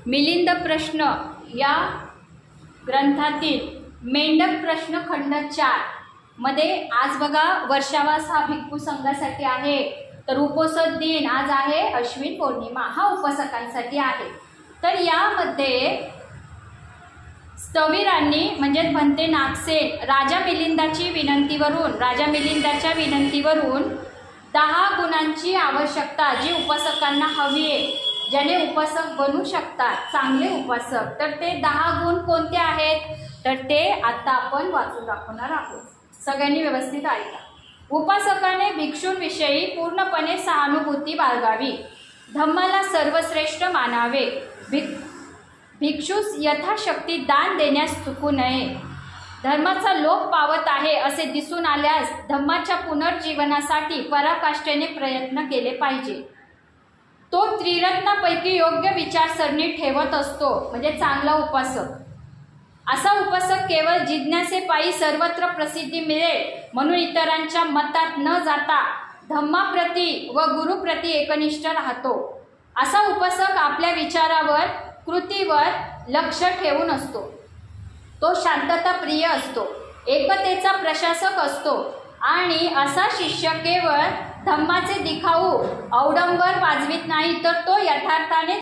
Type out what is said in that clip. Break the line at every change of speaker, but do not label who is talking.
मिलिंद प्रश्न या ग्रंथातील मेंढक प्रश्न खंड 4 मध्ये आज बघा वर्षावास हा भिक्खू संघासाठी आहे, तर उपोषण दिन आज आहे अश्विन पौर्णिमा, हा उपासकांसाठी आहे। तर यामध्ये स्थविरांनी म्हणजे भंते नागसेन राजा मिलिंदाच्या विनंतीवरून 10 गुणांची आवश्यकता जी उपासकांना हवी आहे, ज्याने उपासक बनू शकतात चांगले उपासक, तर ते 10 गुण कोणते आहेत तर ते आता आपण वाचून दाखवणार आहोत। सगळ्यांनी व्यवस्थित ऐका। उपासकाने भिक्षूंविषयी पूर्णपणे सहानुभूती बाळगावी, धम्माला सर्वश्रेष्ठ मानावे, भिक्षूस यथाशक्ती दान देण्यास चुकू नये, धर्माचा लोप पावत आहे असे दिसून आल्यास धम्माच्या पुनर्जीवनासाठी पराकाष्ठेने प्रयत्न केले पाहिजे। तो त्रिरत्नापैकी योग्य विचारसरणी ठेवत असतो म्हणजे चांगला उपासक। असा उपासक केवळ जिज्ञासेपायी सर्वत्र प्रसिद्धी मिळेल म्हणून इतरांच्या मतात न जाता धम्माप्रती व गुरुप्रती एकनिष्ठ राहतो। असा उपासक आपल्या विचारावर कृतीवर लक्ष ठेवून असतो। तो शांतता प्रिय असतो, एकतेचा प्रशासक असतो आणि असा शिष्य केवळ धम्माचे दिखाऊ अवडंबर वाजवित नाही, तर तो यथार्थाने